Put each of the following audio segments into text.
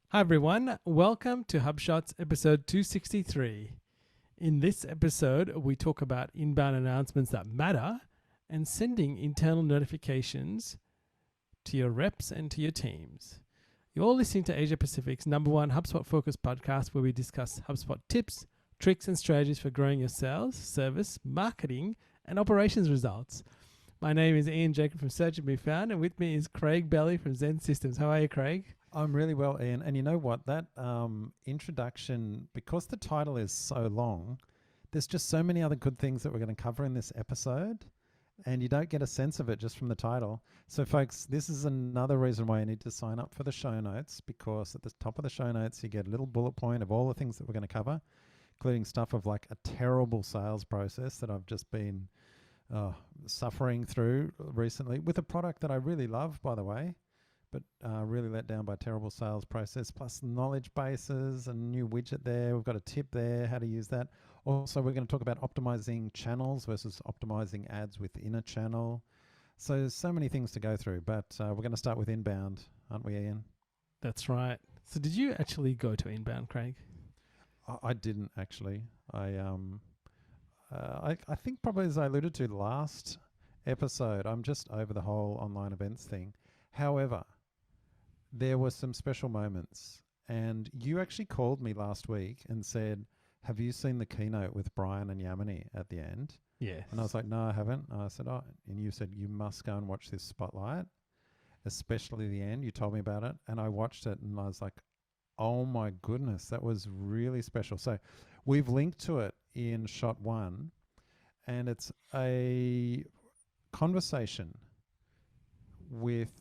Hi everyone, welcome to HubSpot's episode 263. In this episode, we talk about inbound announcements that matter and sending internal notifications to your reps and to your teams. You're all listening to Asia Pacific's #1 HubSpot focused podcast where we discuss HubSpot tips, tricks, and strategies for growing your sales, service, marketing, and operations results. My name is Ian Jacob from Search and Be Found, and with me is Craig Belly from Zen Systems. How are you, Craig? I'm really well, Ian. And you know what? That introduction, because the title is so long, there's just so many other good things that we're going to cover in this episode. And you don't get a sense of it just from the title. So, folks, this is another reason why you need to sign up for the show notes, because at the top of the show notes, you get a little bullet point of all the things that we're going to cover, including stuff of like a terrible sales process that I've just been suffering through recently with a product that I really love, by the way, but really let down by a terrible sales process, plus knowledge bases and new widget there. We've got a tip there, how to use that. Also, we're going to talk about optimizing channels versus optimizing ads within a channel. So many things to go through, but we're going to start with inbound, aren't we, Ian? That's right. So did you actually go to inbound, Craig? I didn't actually. I think probably as I alluded to last episode, I'm just over the whole online events thing. However, there were some special moments, and you actually called me last week and said, have you seen the keynote with Brian and Yamini at the end? Yes. And I was like, no, I haven't. And I said, oh, and you said, you must go and watch this spotlight, especially the end. You told me about it, and I watched it, and I was like, oh my goodness, that was really special. So we've linked to it in shot one, and it's a conversation with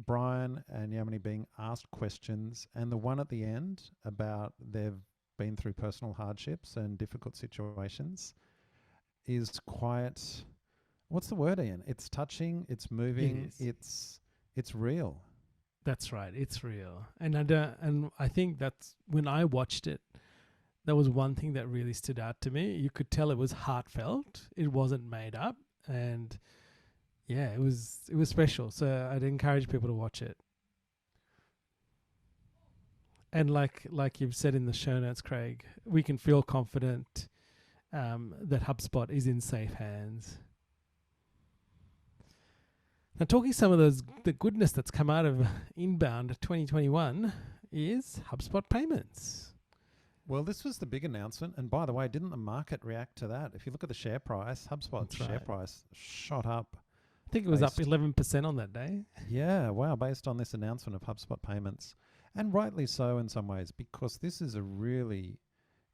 Brian and Yamini being asked questions, and the one at the end about they've been through personal hardships and difficult situations is quite, what's the word, Ian? It's touching, it's moving, it's real. That's right. It's real. And I think that's when I watched it, that was one thing that really stood out to me. You could tell it was heartfelt. It wasn't made up, and yeah, it was special. So I'd encourage people to watch it. And like you've said in the show notes, Craig, we can feel confident that HubSpot is in safe hands. Now, talking some of the goodness that's come out of inbound 2021 is HubSpot Payments. Well, this was the big announcement. And by the way, didn't the market react to that? If you look at the share price, HubSpot's share price shot up. I think it was up 11% on that day. Yeah, wow, based on this announcement of HubSpot Payments. And rightly so in some ways, because this is a really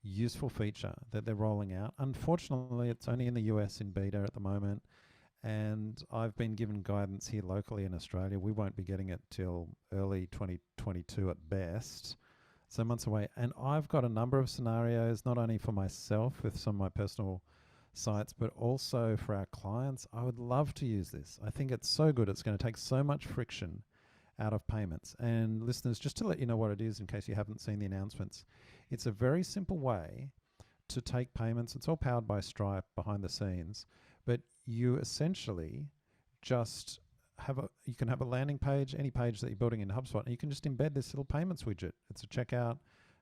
useful feature that they're rolling out. Unfortunately, it's only in the US in beta at the moment. And I've been given guidance here locally in Australia. We won't be getting it till early 2022 at best. So months away. And I've got a number of scenarios, not only for myself with some of my personal sites, but also for our clients. I would love to use this. I think it's so good. It's going to take so much friction out of payments. And listeners, just to let you know what it is in case you haven't seen the announcements, it's a very simple way to take payments. It's all powered by Stripe behind the scenes, but you essentially just you can have a landing page, any page that you're building in HubSpot, and you can just embed this little payments widget. It's a checkout,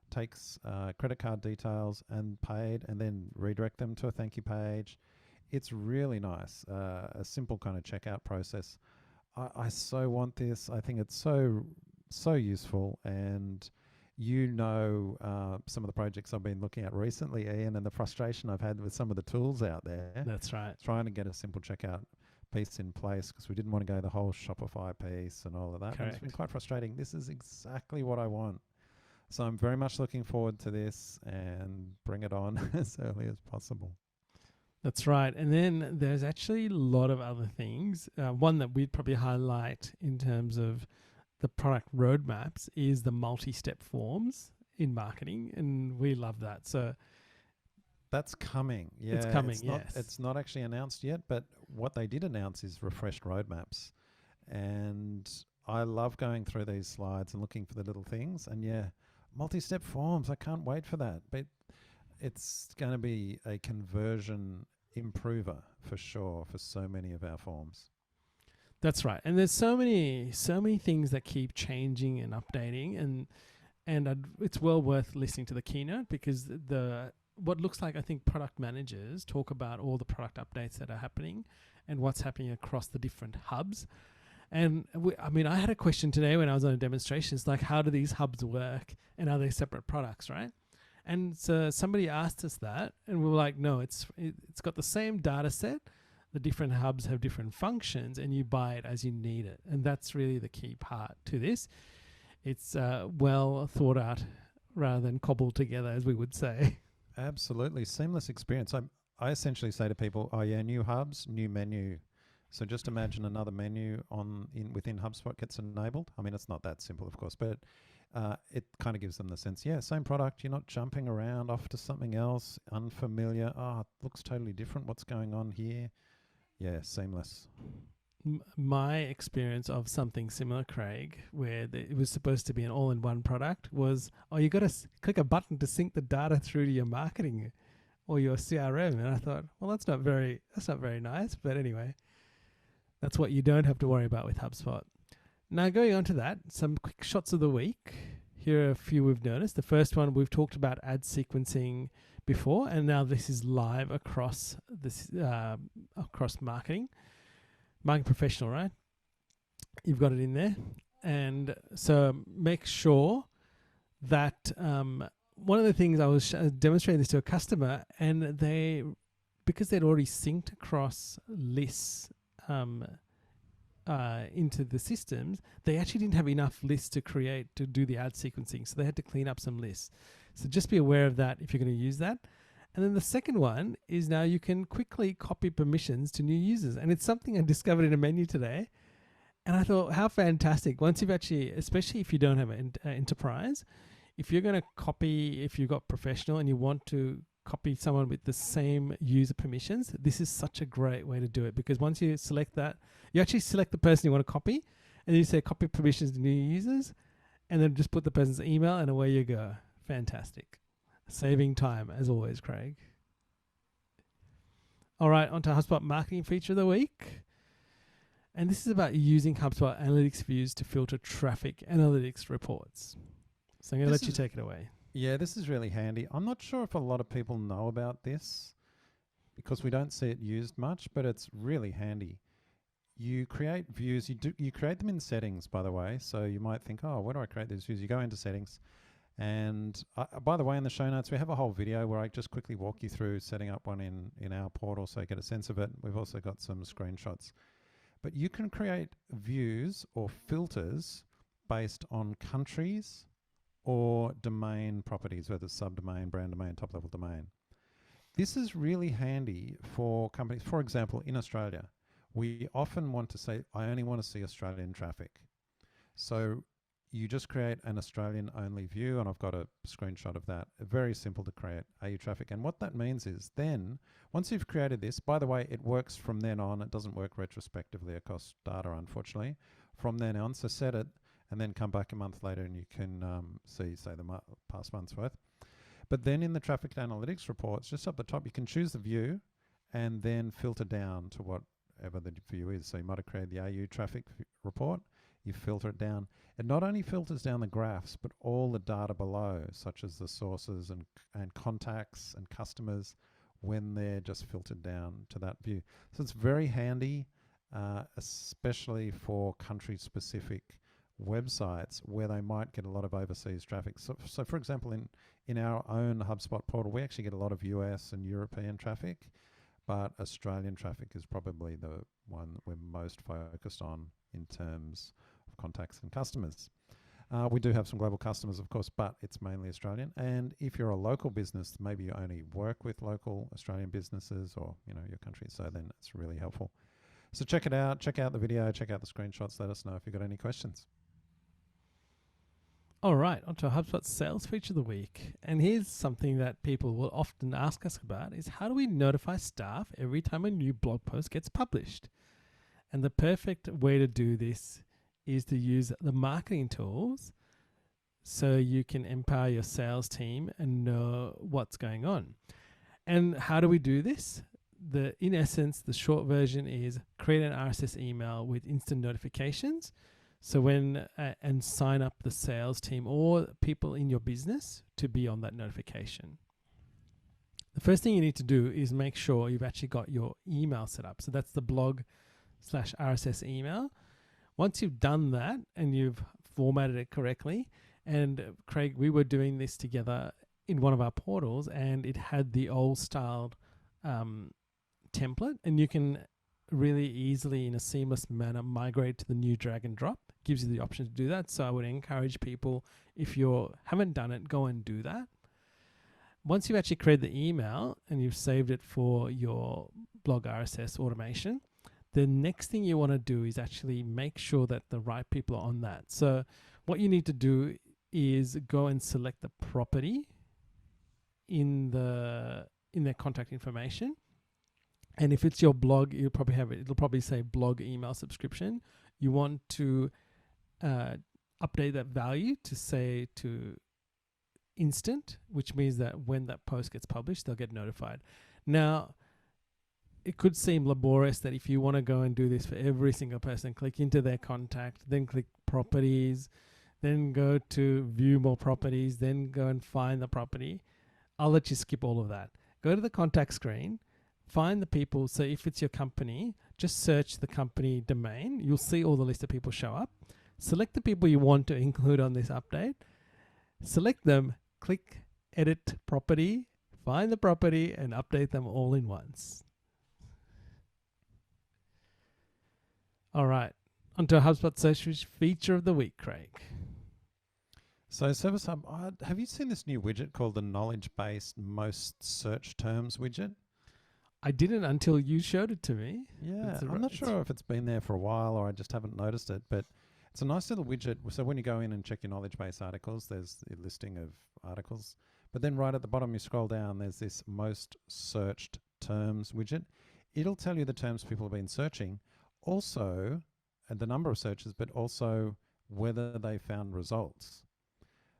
takes credit card details and paid, and then redirect them to a thank you page. It's really nice, a simple kind of checkout process. I so want this. I think it's so useful, and some of the projects I've been looking at recently, Ian, and the frustration I've had with some of the tools out there. That's right. Trying to get a simple checkout piece in place because we didn't want to go the whole Shopify piece and all of that. And it's been quite frustrating. This is exactly what I want. So I'm very much looking forward to this, and bring it on as early as possible. That's right. And then there's actually a lot of other things. One that we'd probably highlight in terms of the product roadmaps is the multi-step forms in marketing, and we love that. So that's coming. Yeah, it's coming. It's not actually announced yet, but what they did announce is refreshed roadmaps. And I love going through these slides and looking for the little things. And yeah, multi-step forms. I can't wait for that. But it's going to be a conversion improver for sure for so many of our forms. That's right. And there's so many things that keep changing and updating. And And it's well worth listening to the keynote, because what looks like, I think, product managers talk about all the product updates that are happening and what's happening across the different hubs. And I had a question today when I was on a demonstration. It's like, how do these hubs work, and are they separate products, right? And so somebody asked us that, and we were like, no, it's got the same data set. The different hubs have different functions, and you buy it as you need it. And that's really the key part to this. It's well thought out rather than cobbled together, as we would say. Absolutely. Seamless experience. I essentially say to people, oh yeah, new hubs, new menu. So just imagine another menu within HubSpot gets enabled. I mean, it's not that simple, of course, but it kind of gives them the sense, yeah, same product. You're not jumping around off to something else, unfamiliar. Oh, it looks totally different. What's going on here? Yeah, seamless. My experience of something similar, Craig, where it was supposed to be an all-in-one product, was, you got to click a button to sync the data through to your marketing or your CRM. And I thought, well, that's not very nice. But anyway, that's what you don't have to worry about with HubSpot. Now, going on to that, some quick shots of the week. Here are a few we've noticed. The first one, we've talked about ad sequencing before, and now this is live across marketing. Marketing Professional, right? You've got it in there. And so make sure that one of the things I was demonstrating this to a customer, and because they'd already synced across lists into the systems, they actually didn't have enough lists to do the ad sequencing. So they had to clean up some lists. So just be aware of that if you're going to use that. And then the second one is, now you can quickly copy permissions to new users. And it's something I discovered in a menu today. And I thought, how fantastic. Once you've actually, especially if you don't have an enterprise, if you're going to copy, if you've got professional and you want to copy someone with the same user permissions, this is such a great way to do it. Because once you select that, you actually select the person you want to copy, and you say copy permissions to new users, and then just put the person's email, and away you go. Fantastic. Saving time, as always, Craig. All right, on to HubSpot Marketing Feature of the Week. And this is about using HubSpot Analytics views to filter traffic analytics reports. So I'm going to let you take it away. Yeah, this is really handy. I'm not sure if a lot of people know about this because we don't see it used much, but it's really handy. You create views. You create them in settings, by the way. So you might think, oh, where do I create these views? You go into settings. And by the way, in the show notes, we have a whole video where I just quickly walk you through setting up one in our portal so you get a sense of it. We've also got some screenshots. But you can create views or filters based on countries or domain properties, whether it's subdomain, brand domain, top-level domain. This is really handy for companies. For example, in Australia, we often want to say, I only want to see Australian traffic. So you just create an Australian-only view, and I've got a screenshot of that. Very simple to create AU traffic. And what that means is then, once you've created this, by the way, it works from then on. It doesn't work retrospectively across data, unfortunately. From then on, so set it, and then come back a month later and you can see, say, the past month's worth. But then in the traffic analytics reports, just up the top, you can choose the view and then filter down to whatever the view is. So you might have created the AU traffic report. You filter it down. It not only filters down the graphs, but all the data below, such as the sources and contacts and customers, when they're just filtered down to that view. So it's very handy, especially for country-specific websites where they might get a lot of overseas traffic. So for example, in our own HubSpot portal, we actually get a lot of US and European traffic, but Australian traffic is probably the one that we're most focused on in terms of contacts and customers. We do have some global customers, of course, but it's mainly Australian. And if you're a local business, maybe you only work with local Australian businesses or your country, so then it's really helpful. So check it out, check out the video, check out the screenshots, let us know if you've got any questions. All right, onto HubSpot Sales Feature of the Week. And here's something that people will often ask us about is, how do we notify staff every time a new blog post gets published? And the perfect way to do this is to use the marketing tools so you can empower your sales team and know what's going on. And how do we do this? In essence, the short version is create an RSS email with instant notifications. So and sign up the sales team or people in your business to be on that notification. The first thing you need to do is make sure you've actually got your email set up. So that's the blog/RSS email. Once you've done that and you've formatted it correctly, and Craig, we were doing this together in one of our portals, and it had the old styled template, and you can really easily, in a seamless manner, migrate to the new drag and drop. Gives you the option to do that. So I would encourage people, if you haven't done it, go and do that. Once you've actually created the email and you've saved it for your blog RSS automation, the next thing you want to do is actually make sure that the right people are on that. So what you need to do is go and select the property in their contact information. And if it's your blog, you'll probably have it. It'll probably say blog email subscription. You want to update that value to say to instant, which means that when that post gets published, they'll get notified. Now, it could seem laborious that if you want to go and do this for every single person, click into their contact, then click properties, then go to view more properties, then go and find the property. I'll let you skip all of that. Go to the contact screen, find the people. So if it's your company, just search the company domain. You'll see all the list of people show up. Select the people you want to include on this update. Select them, click edit property, find the property, and update them all in once. All right, onto HubSpot Social feature of the week, Craig. So Service Hub, have you seen this new widget called the knowledge-based most search terms widget? I didn't until you showed it to me. Yeah, I'm not sure if it's been there for a while or I just haven't noticed it, but it's a nice little widget. So when you go in and check your knowledge-based articles, there's a listing of articles. But then right at the bottom, you scroll down, there's this most searched terms widget. It'll tell you the terms people have been searching, also the number of searches, but also whether they found results.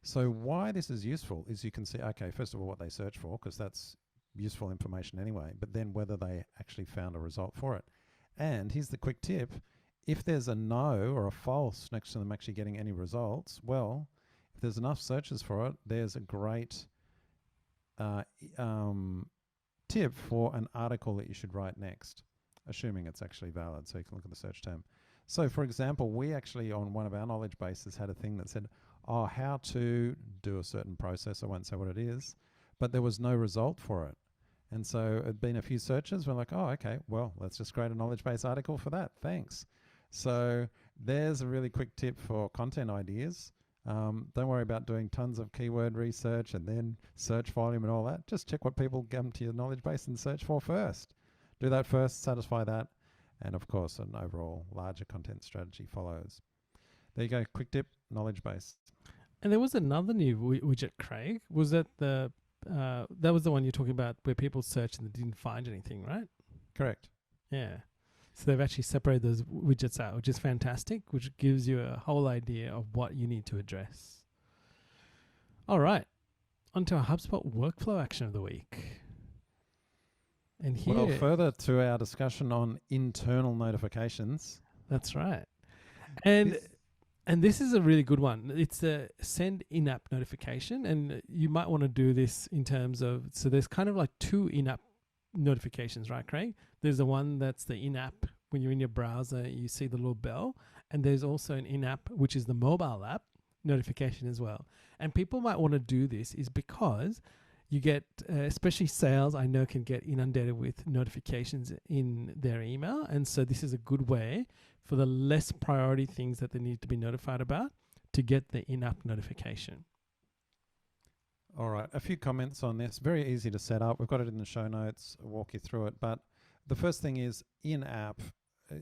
So why this is useful is you can see, okay, first of all, what they search for, because that's useful information anyway, but then whether they actually found a result for it. And here's the quick tip. If there's a no or a false next to them actually getting any results, well, if there's enough searches for it, there's a great tip for an article that you should write next, assuming it's actually valid. So you can look at the search term. So for example, we actually on one of our knowledge bases had a thing that said, oh, how to do a certain process. I won't say what it is, but there was no result for it. And so it'd been a few searches. We're like, oh, okay, well, let's just create a knowledge base article for that. Thanks. So there's a really quick tip for content ideas. Don't worry about doing tons of keyword research and then search volume and all that. Just check what people come to your knowledge base and search for first. Do that first, satisfy that. And of course, an overall larger content strategy follows. There you go. Quick tip, knowledge base. And there was another new widget, Craig. Was that that was the one you're talking about where people searched and they didn't find anything, right? Correct. Yeah. So they've actually separated those widgets out, which is fantastic, which gives you a whole idea of what you need to address. All right. Onto our HubSpot workflow action of the week. And here, well, further to our discussion on internal notifications. That's right. And this is a really good one. It's a send in-app notification, and you might want to do this in terms of, so there's kind of like two in-app notifications, right, Craig? There's the one that's the in-app. When you're in your browser, you see the little bell, and there's also an in-app, which is the mobile app notification as well. And people might want to do this is because you get, especially sales, I know can get inundated with notifications in their email. And so this is a good way for the less priority things that they need to be notified about to get the in-app notification. All right, a few comments on this. Very easy to set up. We've got it in the show notes. I'll walk you through it. But the first thing is in-app.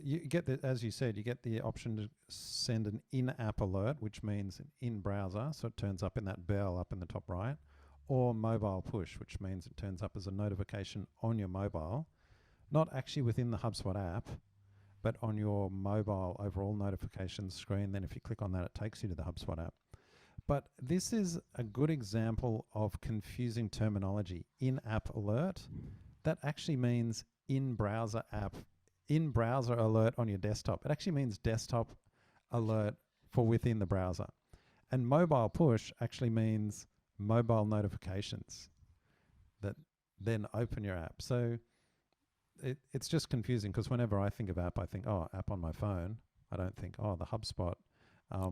You get the, as you said, you get the option to send an in-app alert, which means in browser, so it turns up in that bell up in the top right, or mobile push, which means it turns up as a notification on your mobile, not actually within the HubSpot app, but on your mobile overall notifications screen. Then if you click on that, it takes you to the HubSpot app. But this is a good example of confusing terminology. In-app alert, that actually means in-browser app, in-browser alert on your desktop. It actually means desktop alert for within the browser. And mobile push actually means mobile notifications that then open your app. So it's just confusing because whenever I think of app, I think, oh, app on my phone. I don't think, oh, the HubSpot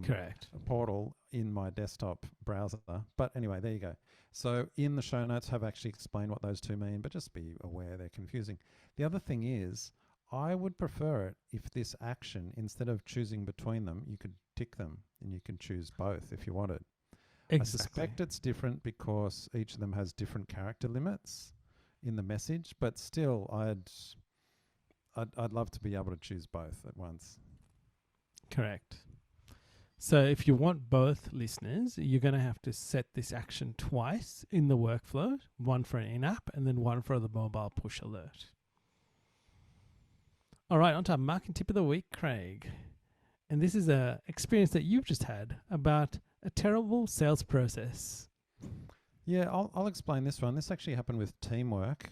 Correct. portal in my desktop browser. But anyway, there you go. So in the show notes, have actually explained what those two mean, but just be aware they're confusing. The other thing is, I would prefer it if this action, instead of choosing between them, you could tick them and you can choose both if you wanted. Exactly. I suspect it's different because each of them has different character limits in the message, but still, I'd love to be able to choose both at once. Correct. So if you want both, listeners, you're going to have to set this action twice in the workflow, one for an in-app and then one for the mobile push alert. All right, on to our marketing tip of the week, Craig. And this is a experience that you've just had about a terrible sales process. Yeah, I'll explain this one. This actually happened with Teamwork,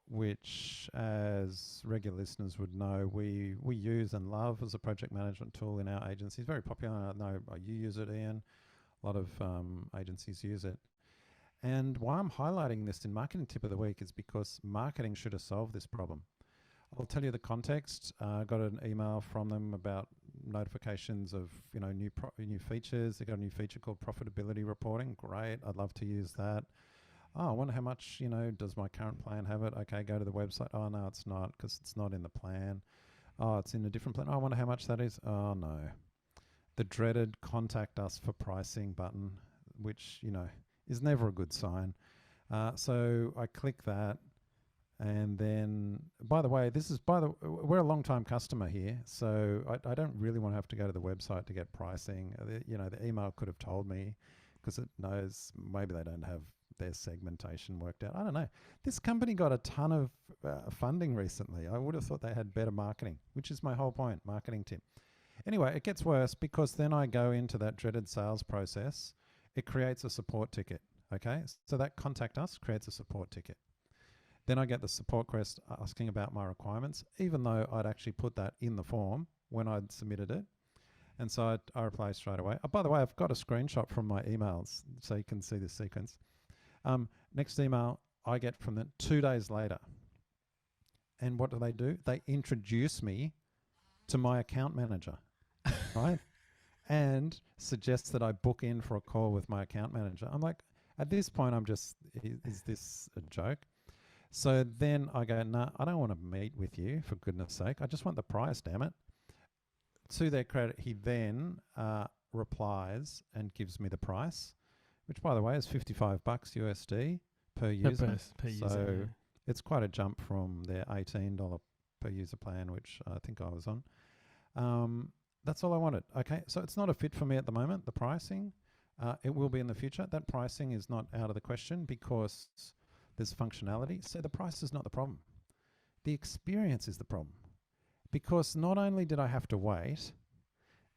which, as regular listeners would know, we use and love as a project management tool in our agency. It's very popular. I know you use it, Ian. A lot of agencies use it. And why I'm highlighting this in Marketing Tip of the Week is because marketing should have solved this problem. I'll tell you the context. I got an email from them about notifications of new features. They got a new feature called profitability reporting. Great, I'd love to use that. Oh, I wonder how much, does my current plan have it? Okay, go to the website. Oh, no, it's not because it's not in the plan. Oh, it's in a different plan. Oh, I wonder how much that is. Oh, no. The dreaded contact us for pricing button, which, is never a good sign. So I click that. And then, by the way, we're a long-time customer here, so I don't really want to have to go to the website to get pricing. The email could have told me because it knows maybe they don't have their segmentation worked out. I don't know. This company got a ton of funding recently. I would have thought they had better marketing, which is my whole point, marketing tip. Anyway, it gets worse because then I go into that dreaded sales process. It creates a support ticket, okay? So that contact us creates a support ticket. Then I get the support request asking about my requirements, even though I'd actually put that in the form when I'd submitted it. And so I reply straight away. Oh, by the way, I've got a screenshot from my emails so you can see this sequence. Next email I get from them 2 days later. And what do? They introduce me to my account manager, right? And suggest that I book in for a call with my account manager. I'm like, at this point, is this a joke? So then I go, nah, I don't want to meet with you, for goodness sake. I just want the price, damn it. To their credit, he then replies and gives me the price, which, by the way, is $55 USD per user. Per user, so yeah. it's quite a jump from their $18 per user plan, which I think I was on. That's all I wanted. Okay, so it's not a fit for me at the moment, the pricing. It will be in the future. That pricing is not out of the question because there's functionality. So the price is not the problem. The experience is the problem. Because not only did I have to wait,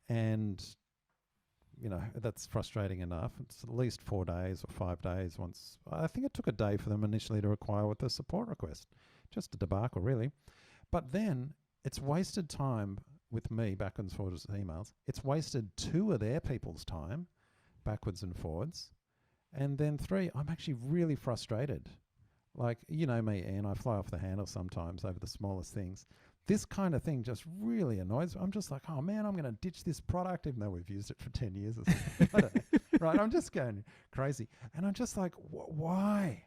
and, that's frustrating enough. It's at least 4 days or 5 days once. I think it took a day for them initially to require with the support request. Just a debacle, really. But then it's wasted time with me backwards and forwards with emails. It's wasted 2 of their people's time backwards and forwards. And then 3, I'm actually really frustrated. Like, you know me, Ian, I fly off the handle sometimes over the smallest things. This kind of thing just really annoys me. I'm just like, oh man, I'm going to ditch this product even though we've used it for 10 years or something. I don't know. Right? I'm just going crazy. And I'm just like, why?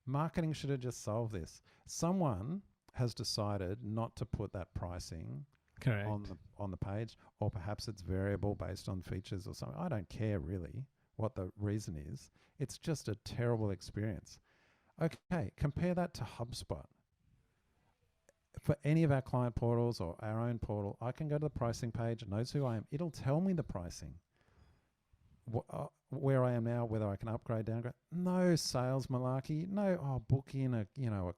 Marketing should have just solved this. Someone has decided not to put that pricing Correct. on the page, or perhaps it's variable based on features or something. I don't care really what the reason is. It's just a terrible experience. Okay, compare that to HubSpot. For any of our client portals or our own portal, I can go to the pricing page. It knows who I am. It'll tell me the pricing. Where I am now, whether I can upgrade, downgrade. No sales malarkey. No, book in a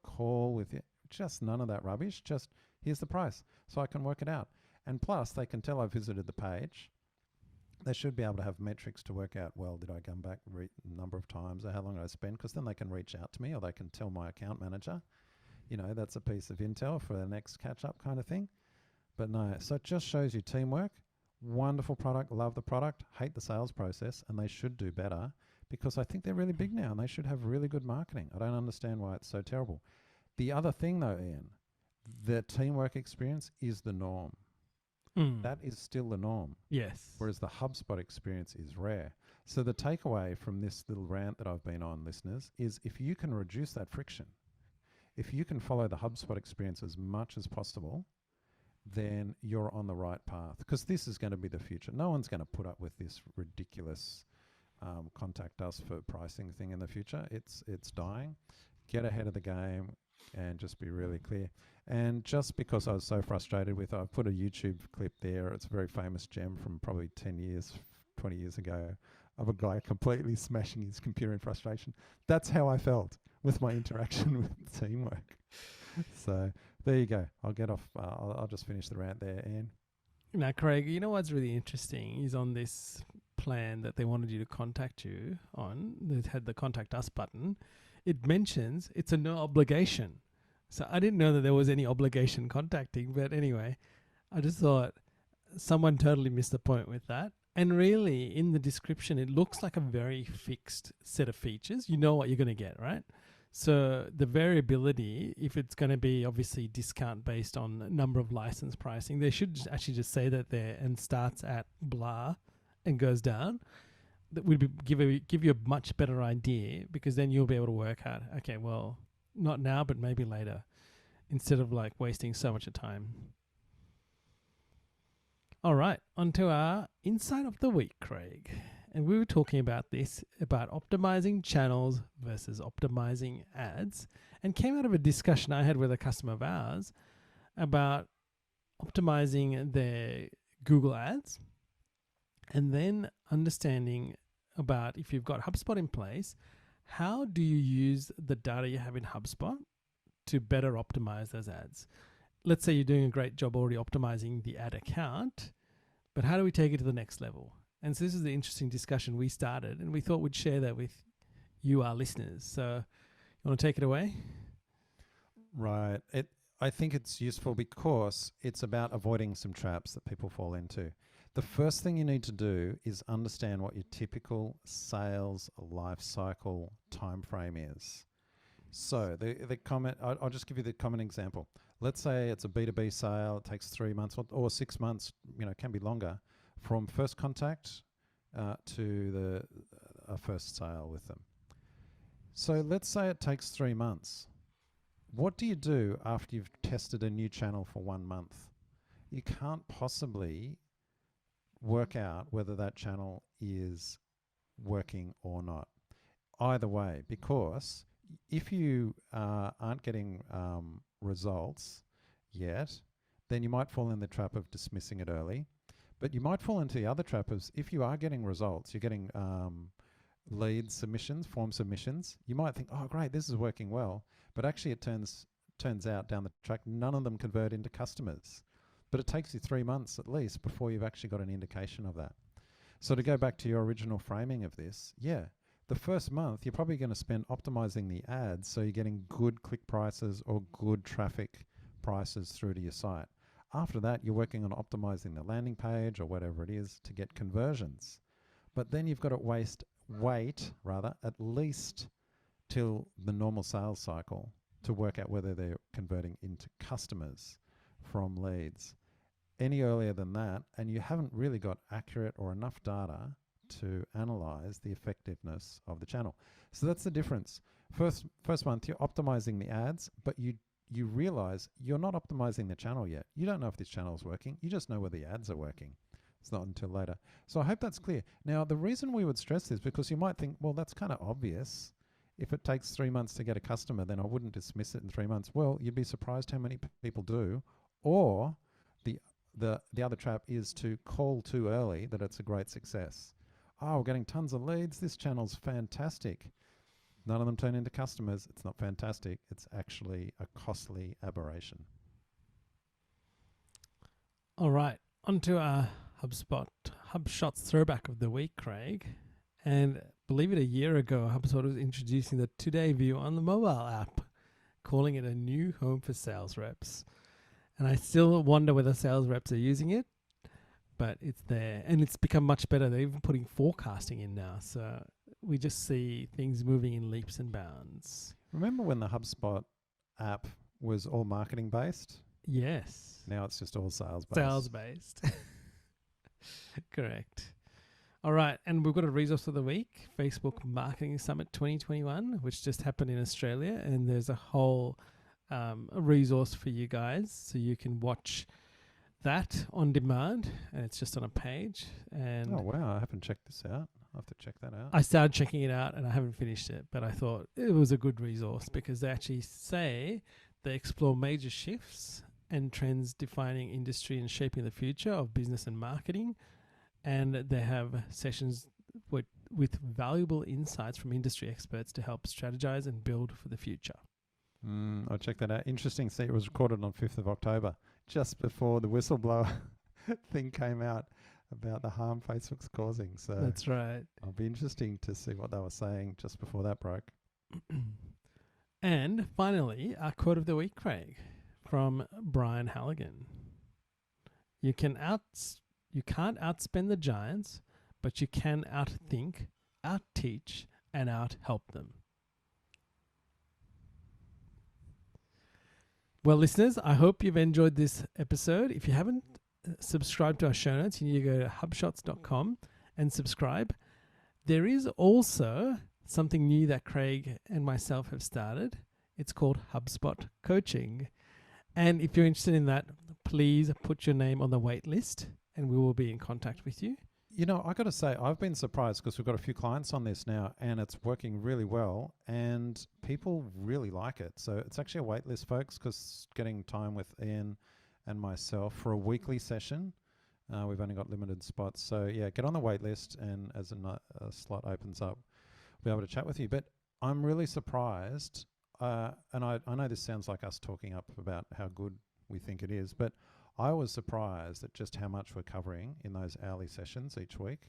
call with you. Just none of that rubbish. Just here's the price, so I can work it out. And plus, they can tell I visited the page. They should be able to have metrics to work out, well, did I come back number of times or how long did I spend? Because then they can reach out to me or they can tell my account manager. That's a piece of intel for the next catch-up kind of thing. But no, so it just shows you teamwork. wonderful product, love the product, hate the sales process, and they should do better because I think they're really big now and they should have really good marketing. I don't understand why it's so terrible. The other thing though, Ian, the teamwork experience is the norm. That is still the norm. Yes. Whereas the HubSpot experience is rare. So the takeaway from this little rant that I've been on, listeners, is if you can reduce that friction, if you can follow the HubSpot experience as much as possible, then you're on the right path, because this is going to be the future. No one's going to put up with this ridiculous contact us for pricing thing in the future. It's dying. Get ahead of the game and just be really clear. And just because I was so frustrated with, I've put a YouTube clip there. It's a very famous gem from probably 10 years, 20 years ago, of a guy completely smashing his computer in frustration. That's how I felt with my interaction with teamwork. So there you go. I'll get off. I'll just finish the rant there, Ian. Now, Craig, you know what's really interesting is on this plan that they wanted you to contact you on, that had the contact us button, it mentions it's a no obligation. So I didn't know that there was any obligation contacting, but anyway, I just thought someone totally missed the point with that. And really, in the description, it looks like a very fixed set of features. You know what you're going to get, right? So the variability, if it's going to be obviously discount based on number of license pricing, they should actually just say that there and starts at blah and goes down. That would give you a much better idea, because then you'll be able to work out, okay, well, not now, but maybe later, instead of like wasting so much of time. All right, on to our insight of the week, Craig. And we were talking about this, about optimizing channels versus optimizing ads, and came out of a discussion I had with a customer of ours about optimizing their Google ads, and then understanding about, if you've got HubSpot in place, how do you use the data you have in HubSpot to better optimize those ads? Let's say you're doing a great job already optimizing the ad account, but how do we take it to the next level? And so this is the interesting discussion we started, and we thought we'd share that with you, our listeners. So you want to take it away? Right. I think it's useful because it's about avoiding some traps that people fall into. The first thing you need to do is understand what your typical sales life cycle time frame is. So the comment, I'll just give you the common example. Let's say it's a B2B sale. It takes 3 months or 6 months, can be longer, from first contact to a first sale with them. So let's say it takes 3 months. What do you do after you've tested a new channel for 1 month? You can't possibly work out whether that channel is working or not. Either way, because if you aren't getting results yet, then you might fall in the trap of dismissing it early. But you might fall into the other trap of, if you are getting results, you're getting lead submissions, form submissions, you might think, oh, great, this is working well. But actually it turns out down the track, none of them convert into customers. But it takes you 3 months at least before you've actually got an indication of that. So to go back to your original framing of this, the first month you're probably going to spend optimizing the ads so you're getting good click prices or good traffic prices through to your site. After that, you're working on optimizing the landing page or whatever it is to get conversions. But then you've got to wait at least till the normal sales cycle to work out whether they're converting into customers from leads. Any earlier than that, and you haven't really got accurate or enough data to analyze the effectiveness of the channel. So that's the difference. First month, you're optimizing the ads, but you realize you're not optimizing the channel yet. You don't know if this channel is working. You just know whether the ads are working. It's not until later. So I hope that's clear. Now, the reason we would stress this, because you might think, well, that's kind of obvious. If it takes 3 months to get a customer, then I wouldn't dismiss it in 3 months. Well, you'd be surprised how many people do. Or the other trap is to call too early that it's a great success. Oh, we're getting tons of leads. This channel's fantastic. None of them turn into customers. It's not fantastic. It's actually a costly aberration. All right, on to our HubSpot's throwback of the week, Craig. And believe it, a year ago, HubSpot was introducing the Today view on the mobile app, calling it a new home for sales reps. And I still wonder whether sales reps are using it. but it's there. And it's become much better. They're even putting forecasting in now. So we just see things moving in leaps and bounds. Remember when the HubSpot app was all marketing based? Yes. Now it's just all sales based. Sales based. Correct. All right. And we've got a resource of the week, Facebook Marketing Summit 2021, which just happened in Australia. And there's a whole a resource for you guys. So you can watch that on demand. And it's just on a page. And oh, wow. I haven't checked this out. I'll have to check that out. I started checking it out and I haven't finished it. But I thought it was a good resource because they actually say they explore major shifts and trends defining industry and shaping the future of business and marketing. And they have sessions with valuable insights from industry experts to help strategize and build for the future. I'll check that out. Interesting. See, it was recorded on 5th of October, just before the whistleblower thing came out about the harm Facebook's causing. So that's right. It'll be interesting to see what they were saying just before that broke. And finally, our quote of the week, Craig, from Brian Halligan. You can't outspend the giants, but you can outthink, outteach, and outhelp them. Well, listeners, I hope you've enjoyed this episode. If you haven't subscribed to our show notes, you need to go to hubshots.com and subscribe. There is also something new that Craig and myself have started. It's called HubSpot Coaching. And if you're interested in that, please put your name on the wait list and we will be in contact with you. You know, I got to say, I've been surprised because we've got a few clients on this now and it's working really well and people really like it. So it's actually a wait list, folks, because getting time with Ian and myself for a weekly session. We've only got limited spots. So yeah, get on the wait list and as a slot opens up, we'll be able to chat with you. But I'm really surprised, and I know this sounds like us talking up about how good we think it is, but I was surprised at just how much we're covering in those hourly sessions each week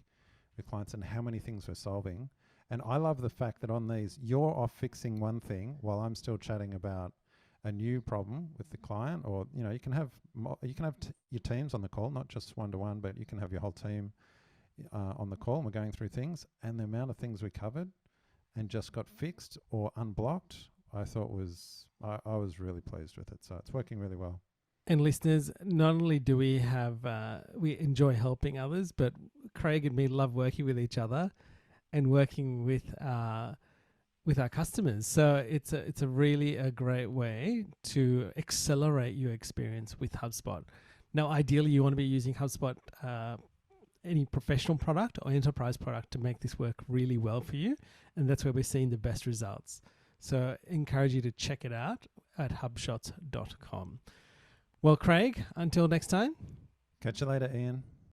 with clients and how many things we're solving. And I love the fact that on these, you're off fixing one thing while I'm still chatting about a new problem with the client, or you know, you can have your teams on the call, not just one-to-one, but you can have your whole team on the call and we're going through things, and the amount of things we covered and just got fixed or unblocked, I thought I was really pleased with it. So it's working really well. And listeners, not only do we have, we enjoy helping others, but Craig and me love working with each other and working with our customers. So it's a really a great way to accelerate your experience with HubSpot. Now, ideally, you want to be using HubSpot, any professional product or enterprise product to make this work really well for you. And that's where we're seeing the best results. So I encourage you to check it out at hubshots.com. Well, Craig, until next time. Catch you later, Ian.